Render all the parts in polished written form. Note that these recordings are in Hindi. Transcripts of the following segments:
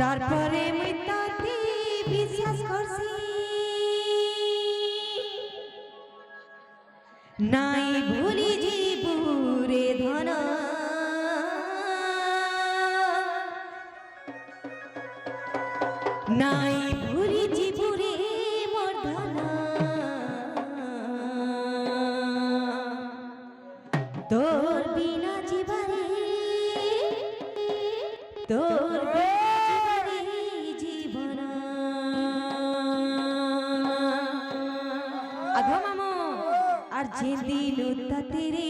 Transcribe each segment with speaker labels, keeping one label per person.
Speaker 1: তারপরে মুই তাতে বিশ্বাস করছি নাই ভুলি জীবুরে ধন নাই ভুলি জীবুরে মোর ধন তোর বিনা জীবনে তোর জীবন আধো মামো আর যে দিল তাতেরে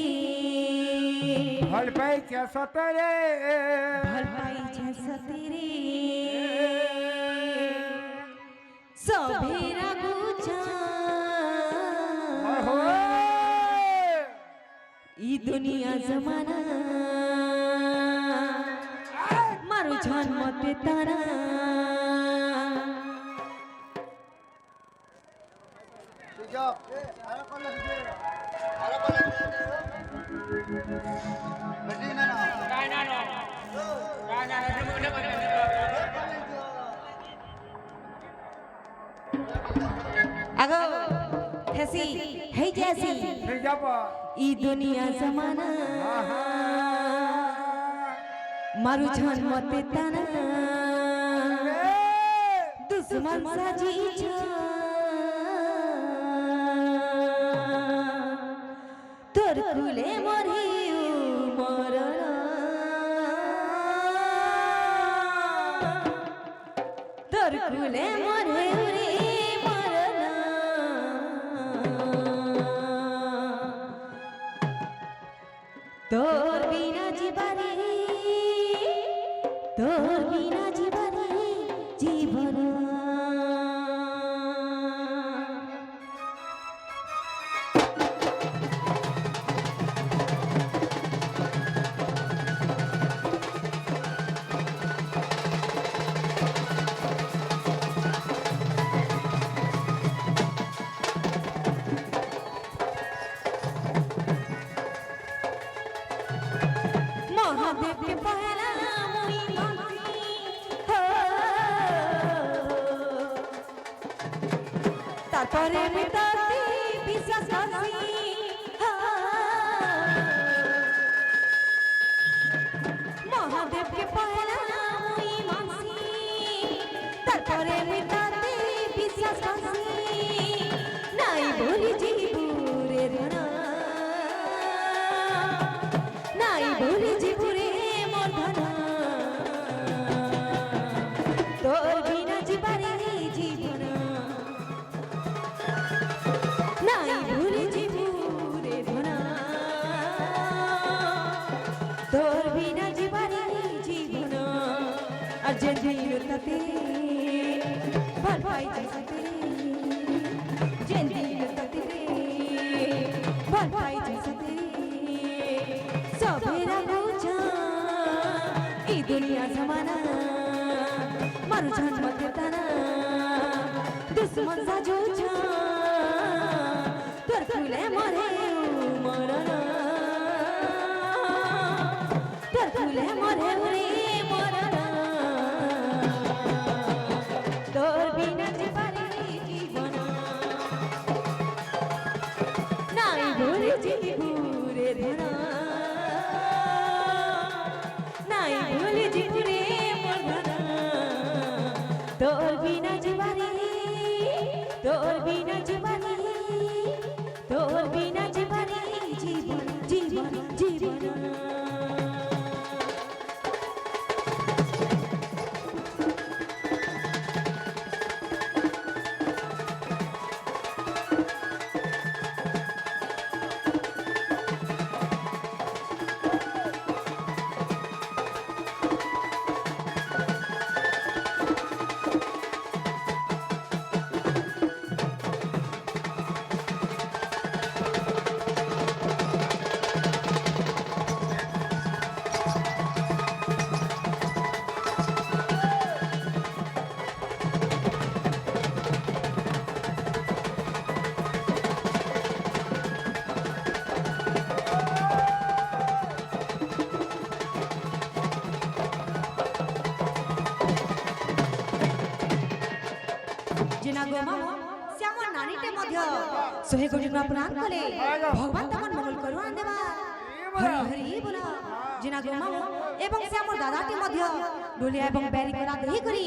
Speaker 2: ভাল পাইছে সতরে
Speaker 1: ভাল পাইছে সতেরে সবেরা বুঝা ই দুনিয়া জমানা মারু ঝান মতে তারা আগো হেসি হেই জেসি ই দুনিয়া জমানা মারু ঝান মতে তারা দুশ্মন সাজিছ তোর কুলে মরি মরণ তোর কুলে মরে রে মরণ তোর বিনা জীবনে তোর বিনা জীবনে জীবন মহাদেবকে পহেলা মুই মানছি তারপরে আমি তাতে বিশ্বাস করছি মহাদেবকে পহেলা মুই মানছি তারপরে আমি তাতে বিশ্বাস করছি নাই বলি জীবুরে ধন নাই বলি জীবুরে মোর ধন তোর বিনা জীবনে জীবন নাই ভুলি জীবুরে ধন তোর বিনা জীবনে জীবন আর যে দিল তাতে ভাল পাইছে সাথে যে দিল তাতে ভাল পাইছে সাথে সবেরা বুঝা এই দুনিয়া জমানা মারু ঝান মতে তারা দুশ্মন সাজো তোর ফুলে মরে মরণ তোর ফুলে মরে রে মরণ তোর বিনা জীবনে জীবন নাই ভুলি জীবুরে ধন নাই ভুলি জীবুরে মোর ধন তোর বিনা জীবনে তোর বিনা জীবনে তোর বিনা জীবনে জীবন জীবন জীবন सोहे कोटी अपराध कले भगवान तमन मंगल करू आन देबा हरि हरि बोला जिना गोमा एवं से हमर दादाटी मध्य डोलिया एवं बैरी करा देही करी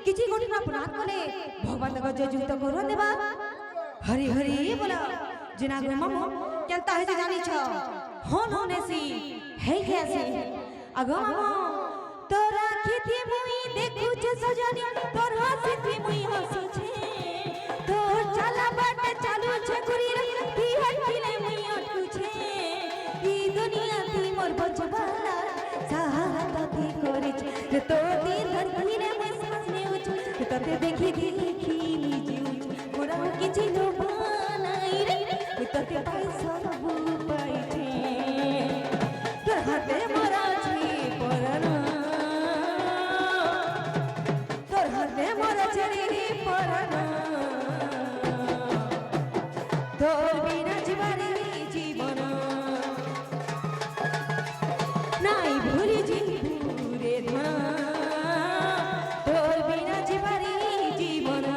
Speaker 1: किछि कोटी अपराध कले भगवान तक जो जुक्त करू देबा हरि हरि बोला जिना गोमा केनता हे जानी छ होन होनेसी हे कैसे अगो मामा तोरा खेती मुई देखु छ सजनी तोर हंसी मुई हंसु छे तोर चला बाट चालू छे गुरी ती हटले मुई अटकु छे ई दुनिया ती मोर बचवाला साहत ती करि छे तो ती धरती रे मैं सामने उच तते देखी देखी जीव मोरा किछि नो बनाई रे तते पैसा सब पाई छे तोर हाथे मोरा छी परना मोर चरी परना तोर बिना जीवारे जीवन नाई भूली जीवरे धन तोर बिना जीवारे जीवन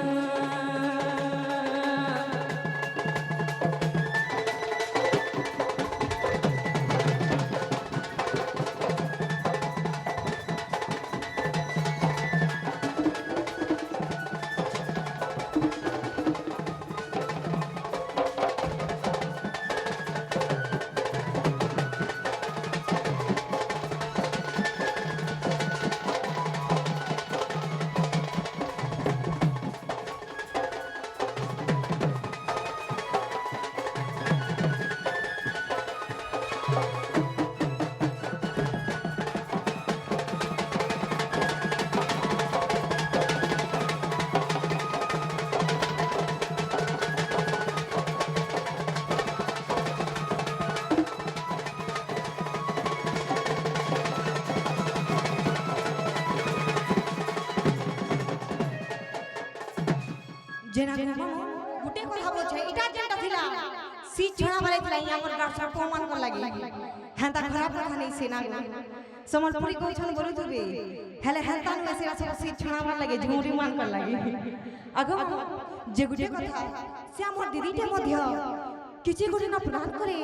Speaker 1: जेना गुटे को भाबो छै इटा जेंटा थिला सी छणा वाले थिला हमर गाछ पर पमान कर लागी हेंता खराब कथा नै सेना समलपुरी को छन बोलु तुबे हेले हेंता न सेरा सब सी छणा वाला लागे झूरी मान कर लागी अगो जे गुटे कथा से हमर दीदीटे मध्य किछि गुटे न प्रदान करे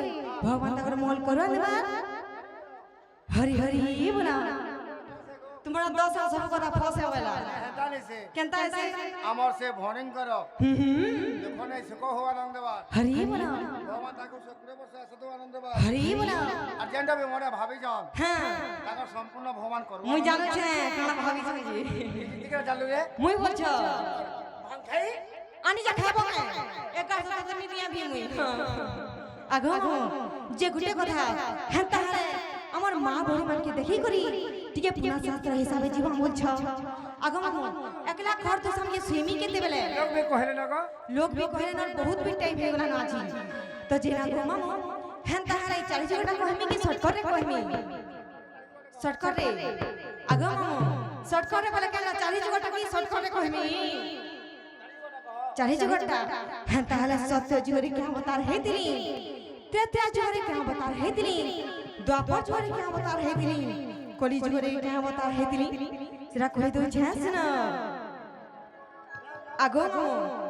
Speaker 1: भगवान तकर मोल करवा देबा हरि हरि बोला तुम्हारा 10 साल सब कथा फसे होला
Speaker 2: हेतानी से
Speaker 1: केनता ऐसे
Speaker 2: अमर से भोनिंग करो देखो नै सको हो आनंद बा
Speaker 1: हरि बोला
Speaker 2: भगवान ताको सकरे बसा सदो आनंद बा
Speaker 1: हरि बोला
Speaker 2: अर्जेंट भी मोरे भाभी जान
Speaker 1: हां
Speaker 2: ताको संपूर्ण भगवान करू
Speaker 1: मुई जानो छे काना भाभी छै जी
Speaker 2: टिके चालू रे
Speaker 1: मुई बोल छ
Speaker 2: भांग खाई
Speaker 1: आनी जा खाबो के एक गाछ तो निदिया भी मुई आगो जे गुटे कथा हेंता हाले हमर मां बड़ी मान के देखी करी टिके पुना शास्त्र हिसाबे जीवन बोल छ आगो एकला घर तो समझे स्विमी केते बेले लोग भी कहले न बहुत भी टाइम हे गेला ना छी तो जेना गो मामा हेंता हाले 40 घंटा कहमी कि शॉर्टकट रे कहमी शॉर्टकट रे आगो मामा शॉर्टकट रे बोले केला 40 घंटा की शॉर्टकट रे कहमी 40 घंटा हेंता हाले सत्य जोरी क्या बता रहे तिनी त्रेता जोरी क्या बता रहे तिनी द्वापर जोरी क्या बता रहे तिनी कली जोरी क्या बता रहे तिनी सेरा कहि दो छस न आगो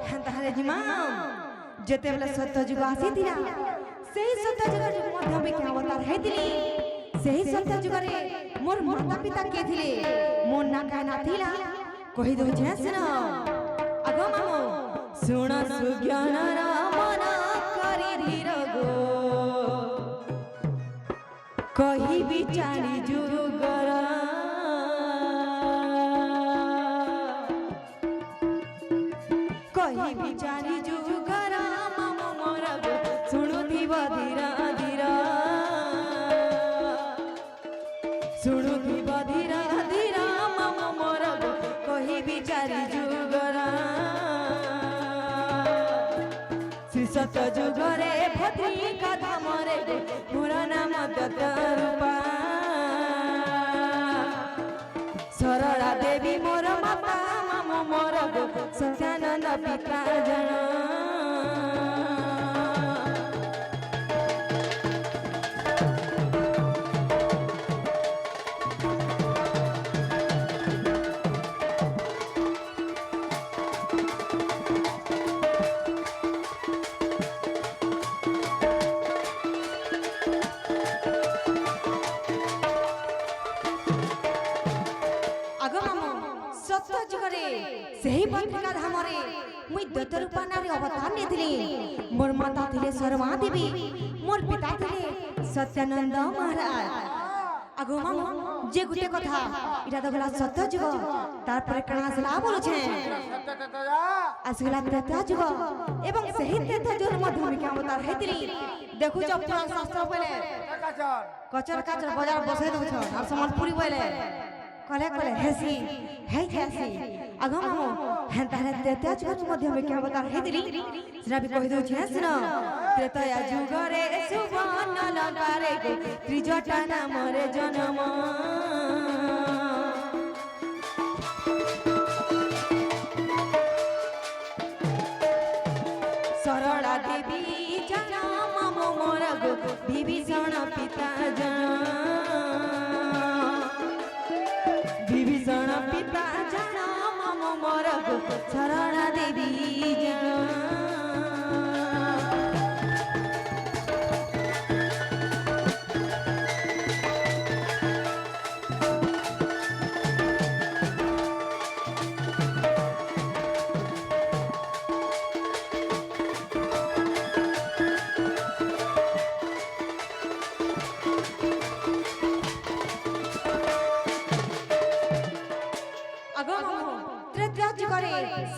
Speaker 1: हेंता हाले जिमाम जेते बेले सत्य जुग आसी दिला सेही सत्य जुग मध्य में क्या बता रहे तिनी सेही सत्य जुग रे मोर माता पिता के थिले मोर ना का ना थिला कहि दो छस न आगो मामो सुण सुज्ञान रामन करी धीर गो कही बिचारी जुगर कही बिचारी जुगर माम मोर गो सुणु दिव धीरा धीरा सुणु दिव धीरा धीरा माम मोर गो कही बिचारी जुगर सत्य जुगरे भद्री कथा मरे मोर नाम दत्त रूपा सरला देवी मोर माता माम मोर गो सत्यानंद पिता जन ସେହି ପତ୍ରିକା ଧାମରେ ମୁଇଁ ଦୈତ୍ୟ ରୂପା ନାରୀ ଅବତାର ନେଇଥିଲି। ମୋର ମାତା ଥିଲେ ଶର୍ମା ଦେବୀ, ମୋର ପିତା ଥିଲେ ସତ୍ୟାନନ୍ଦ ମହାରାଜ। ଆଗୋ ମାମୁ ଯେ ଗୋଟେ କଥା ଏଟା ତ ଗଲା ସତ୍ୟ ଯୁଗ, ତାରପରେ କାଣା ଆସିଲା ବୋଲୁଛେ ଆସିଗଲା ତ୍ରେତୟା ଯୁଗ ଏବଂ ସେହି ତ୍ରେତୟା ଯୁଗରେ ମଧ୍ୟ ଭୂମିକା ଅବତାର ହେଇଥିଲି। ଦେଖୁଛ ପୁରାଣ ଶାସ୍ତ୍ର ବୋଲେ କଚର କାଚର ବଜାର ବସାଇ ଦଉଛ আর ସମ୍ବଲପୁରୀ ବୋଲେ কলে কলে হেসি হেসি আগ মামু হেন্তারে ত্রেতয়া যুগরে ମଧ୍ୟ ভূমিকা অবতার ହେଇଥିଲି। সেটা ବି কହି দଉছি শুন ত্রেতয়া যুগরে সুবর্ণ লঙ্কারে ত্রিজটা নামরে জন্ম सरला देवी जना मामो मोर गो विभीषण पिता जना विभीषण पिता जना मामो मोर गो सरला देवी जना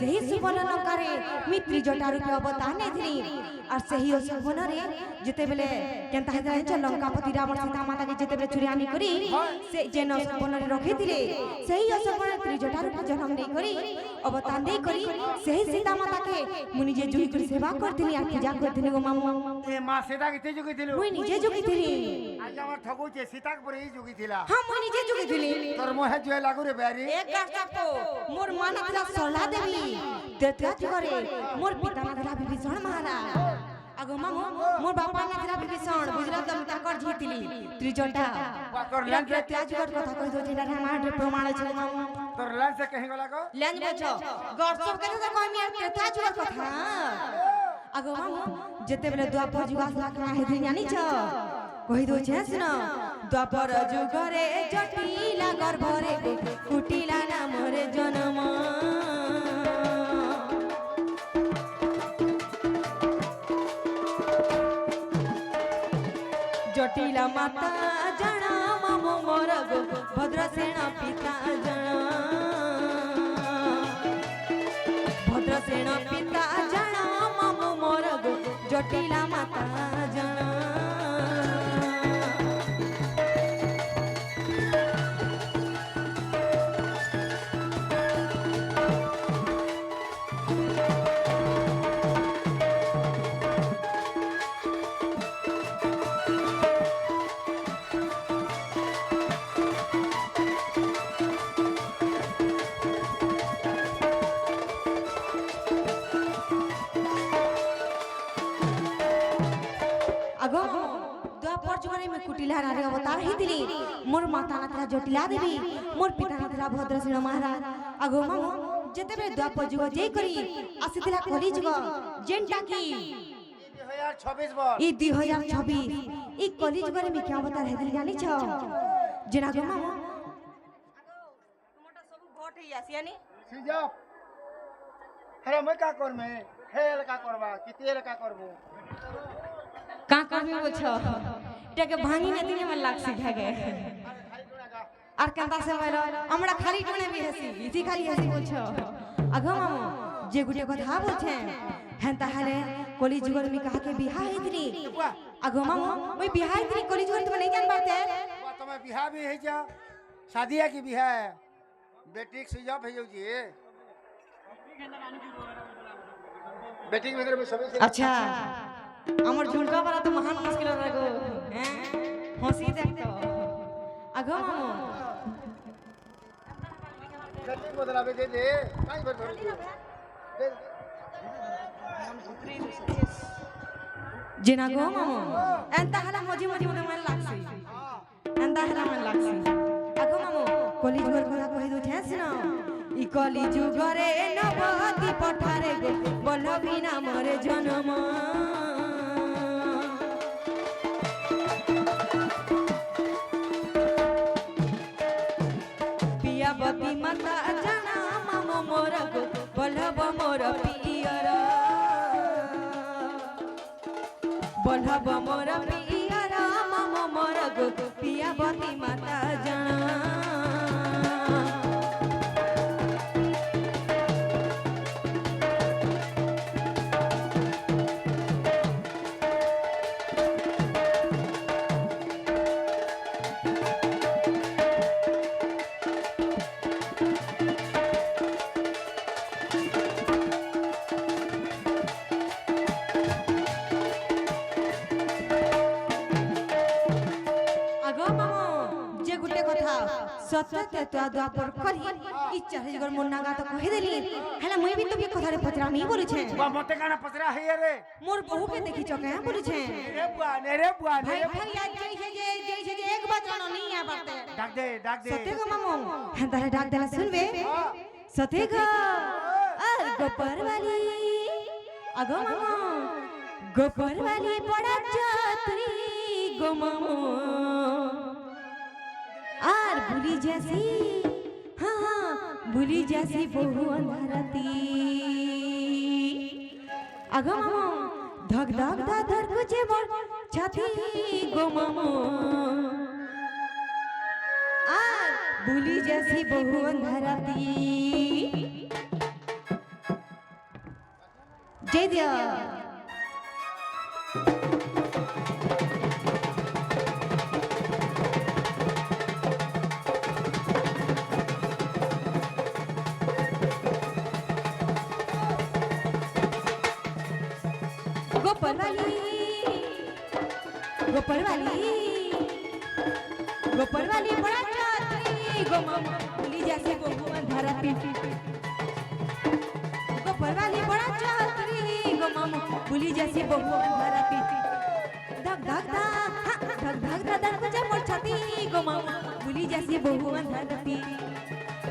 Speaker 1: ସେହି ସୁବର୍ଣ୍ଣ ଲଙ୍କାରେ ମିତ୍ରି ଜଟା ରୂପେ ଅବତାର ନେଇଥିଲି। আর ସେହି ଅଶୋକବନରେ ଯେତେବେଳେ କେନ୍ତା ହେଇଥିଲା ଜାଣିଛ ଲଙ୍କାପତି ରାବଣ ସୀତା ମାତାକେ ଯେତେବେଳେ ଚୁରି ଆନି କରି ସେ ଯେନ ଅଶୋକବନରେ ରଖିଥିଲେ ସେହି ଅଶୋକବନରେ ତ୍ରିଜଟା ରୂପେ ଜନ୍ମ ନେଇକରି ଅବତାର ନେଇକରି ସେହି ସୀତା ମାତାକେ ମୁଁ ନିଜେ ଜୁଗିକରି ସେବା କରିଥିଲି আর ପୂଜା କରିଥିଲି গো মামু।
Speaker 2: এ মা সীতা কিতে জুগিছিল?
Speaker 1: মুই নিজে জুগিଥିଲି।
Speaker 2: আজ আমার ঠকুছে সীতাক পরে ই জুগিছিলা?
Speaker 1: হ্যাঁ মুই নিজে জুগিଥିଲି।
Speaker 2: তোর মোহে জয় লাগু রে বেরি
Speaker 1: এক কাটকো মোর মা না ଥିଲା ସରଲା ଦେବୀ ତ୍ରେତୟା ଯୁଗରେ মোর পিতা না ଥିଲା বিভীষণ মহারাজ। আগো মামু মোর বাপা না ଥିଲା বিভীষণ বুঝলা তো আমি তাকর জিতিলি ত্রিজটা ত্রেতয়া যুগর কথা কই দଉଛି এটা রামায়ণରେ প্রমাণ আছে মামু।
Speaker 2: তোর লাইন সে কহি গলা গো
Speaker 1: লেন বছ গর্সব কথা তো কইমি আর ত্রেতয়া যুগর কথা। আগো মামু যেতেবেলে দ্বাপর যুগ আসলা কানা হেদি জানিছ কই দଉଛି শুন দ্বাপর যুগরে জটিলা গর্ভরে ফুটিলা নামরে জন্ম জটিলা মাতা জানা মামু মোর গো ভদ্রসেন পিতা জানা ভদ্রসেন পিতা জানা মামু মোর গো জটিলা মাতা জানা कुटिला नारी अवतार ହେଇଥିଲି। मोर माता ना ଥିଲା ଜଟିଲା ଦେବୀ मोर पिता ना ଥିଲା ଭଦ୍ରସେନ ମହାରାଜ। ଆଗो ମାମୁ ଯେତେବେଳେ ଦ୍ୱାପର ଯୁଗ ଯେଇ କରି ଆସିଥିଲା କଳି ଯୁଗ ଯେନ୍ଟା କି
Speaker 2: 2026 বল
Speaker 1: ই 2026 ই কলি যুগরে মিকে অবতার ହେଇଥିଲି জানিছ যেনা গো মামু তোমাটা সব ঘট হই আসিয়ানি
Speaker 2: সিজা আরে মই কা করমে খেল কা করবা কি তেল কা করবো
Speaker 1: কা করবি বলছ এটাকে ভাঙি না দিনে मन লাগছি থাকে আর কেনতা সে বল আমরা খালি টুনে বি হেসি ইতি খালি হেসি বলছ আগো মামু যে গুটে কথা বলছে হেনতা হালে কলি যুগর মি কাকে বিহা হেইতরি আগো মামু ওই বিহা হেইতরি কলি যুগর তুমি नहीं जान पाते
Speaker 2: তুমি বিহা भी है जा शादिया की बिहा है बेटी सिजा भेजो जी बेटी के भीतर में सब
Speaker 1: अच्छा আমার ঝুলকা পারা তো মহান মুশকিল লাগো হ্যাঁ হসি দেখতো আগো মামু
Speaker 2: जल्दी बदलावे दे दे काई भर धर दे
Speaker 1: जिना गो मामू एंता हला मजी मजी मते मन लागसी एंता हला मन लागसी আগো মামু কলি যুগর কথা কই দো ছ্যাসনা ই কলি যুগরে নবতি পঠারে গো বলবি না মরে জন্ম पिया बबी माता जाना मामो मोर गो মোর পিয়র বন্ধব মোর পিয়র মম মোর গো পিয়াবতী মাতা জানা सत्य तो द्वापर करी इच्छा है जगर मोर नागा तो कहि देली हला मुई भी तो भी कथारे पचरा नहीं बोली छे
Speaker 2: बा मते काना पचरा है रे
Speaker 1: मोर बहू के देखी छ के बोली छे
Speaker 2: रे बुआ
Speaker 1: भाई भाई आज जैसे जे एक बजानो नहीं आ बाते
Speaker 2: डाक दे
Speaker 1: सत्य को मामू हंदारे डाक देला सुनबे सत्य को गोपर वाली अगो मामू गोपर वाली बड़ा चतुरी गो मामू आर भूली जैसी हाँ भूली जैसी बहु अंधारती अगो मामो धक धक धा धर कुचे मोर छाती गो मामो आर भूली जैसी बहु अंधारती जय दिया गोपर वाली बड़ा चातरी गो मामा भूली जैसे बहु अंधारा पीटी गोपर वाली बड़ा चातरी गो मामा भूली जैसे बहु अंधारा पीटी धक धक धा धर कुछ मोर छाती गो मामा भूली जैसे बहु अंधारा पीटी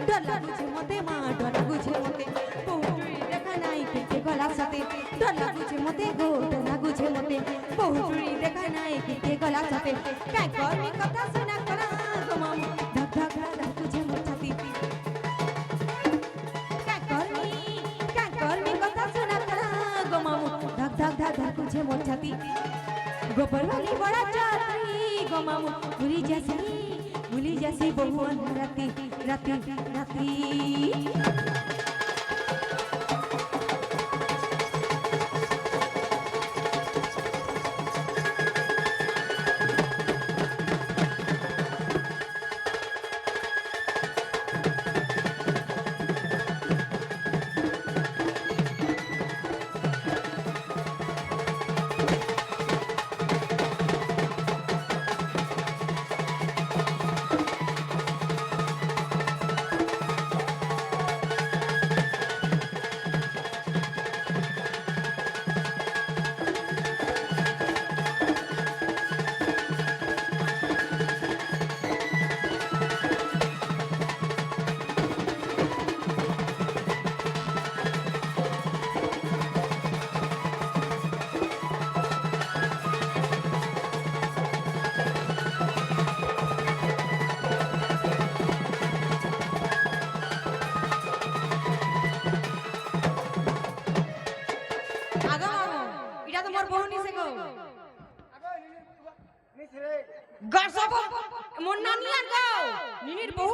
Speaker 1: डर लागू छे मते मां डर लागू छे मते बहु देखा नहीं के गला सते डर लागू छे मते गो डर लागू छे मते बहु देखा नहीं के गला सते काय करमी कथा सुना करा गो मामा धक धक धर तुझे मोर छाती काय करमी कथा सुना करा गो मामा धक धक धर तुझे मोर छाती गोपर वाली बड़ा चातरी गो मामा भूली जैसी बहु राती राती राती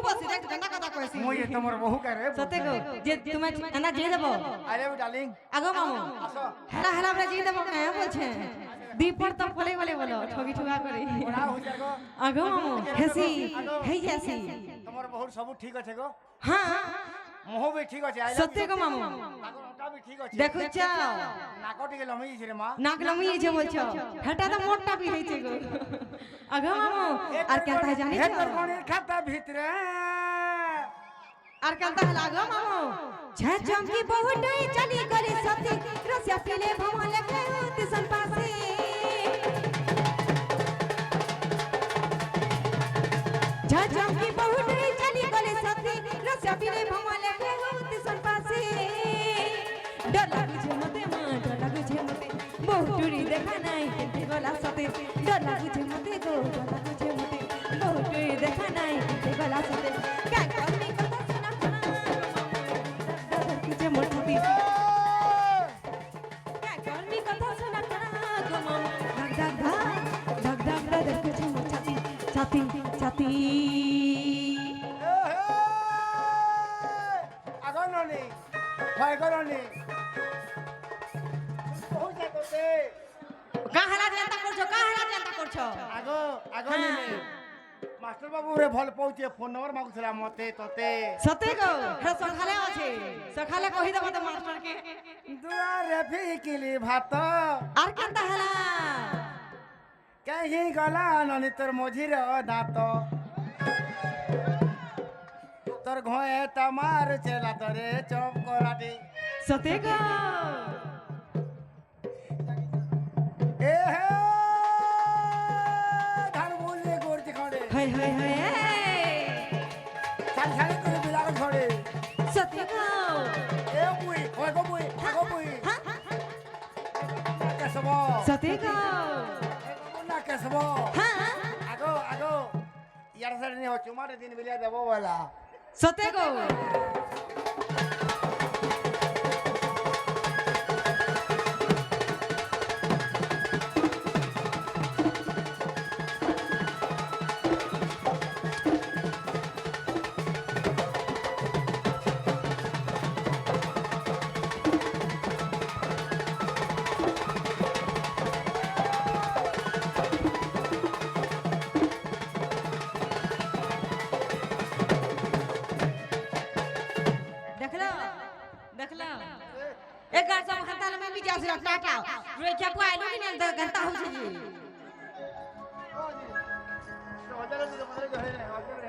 Speaker 2: मोय तमर बहु करे
Speaker 1: सते को जे तुमे एना जे देबो
Speaker 2: अरे डार्लिंग
Speaker 1: आगो मामू
Speaker 2: आसो
Speaker 1: हेला हेला हमरा जे देबो कहे बोलछे दीपर त फले वाले बोलो ठगी ठुगा करे
Speaker 2: बड़ा हो जागो
Speaker 1: आगो मामू हेसी हे जैसी
Speaker 2: तमर बहुत सब ठीक अछि गो
Speaker 1: हां
Speaker 2: मोह भी ठीक अछि
Speaker 1: सते को मामू
Speaker 2: नाको भी ठीक अछि
Speaker 1: देखो छ
Speaker 2: नाको टिके लमई छै रे मां
Speaker 1: नाक लमई छै बोल छ हटा त मोटा भी है छै गो आगो मामू आर कहता है जाने
Speaker 2: हे तोर कोन खाता भीतर
Speaker 1: आर कहता है लागो मामू छ चमकी बहुत चली करे सती रसिया पीले भमले के तिसन पासे छ चमकी बहुत चली करे सती रसिया पीले भमले के तिसन पासे डर लागु छे मते मां डर लागु छे मते बहुत टूरी देखा नहीं के गला सते डर लागु छे मते गो डर लागु छे मते बहुत टूरी देखा नहीं के गला सते का करनी कथा सुना सुना तुझे मोटी সাথী সাথী
Speaker 2: আগো ননি ভয় করনি পৌঁছে করতে
Speaker 1: কাহালা চিন্তা করছো কাহালা চিন্তা করছো
Speaker 2: আগো আগো নিনি মাস্টার বাবু রে ভাল পৌঁছে ফোন নম্বর মাগুছিলা মতে তোতে
Speaker 1: সতে গো হে সখালে আছে সখালে কহি দেব তো মাস্টার কে
Speaker 2: দুয়ারে ফিকিলি ভাত
Speaker 1: আর কেনতা হেলা
Speaker 2: কাহি গলা ননি তোর মঝির দাঁত তোর ঘয়ে তামার চেলা তরে চপ করাটি
Speaker 1: সতে গো
Speaker 2: এ হে ধান বুঝে করতে খড়ে
Speaker 1: হাই হাই হাই
Speaker 2: ছাড় ছাড় করে বিলাগ ছড়ে
Speaker 1: সতে গো
Speaker 2: এ বুই ওই গো বুই আগো বুই কেসব
Speaker 1: সতে গো
Speaker 2: না কেসব
Speaker 1: হ্যাঁ
Speaker 2: আগো আগো ইয়ার সাইড নি চুমারে দিন বিলিয়া দেবো বলা
Speaker 1: সতে গো দেখলা দেখলা এ গাছ আমার হাতে আমি মিটি আসিল টাটা রে চাপু আইলো কি না ঘন্টা হচ্ছে জি
Speaker 2: হজারে দিলে মনে হয়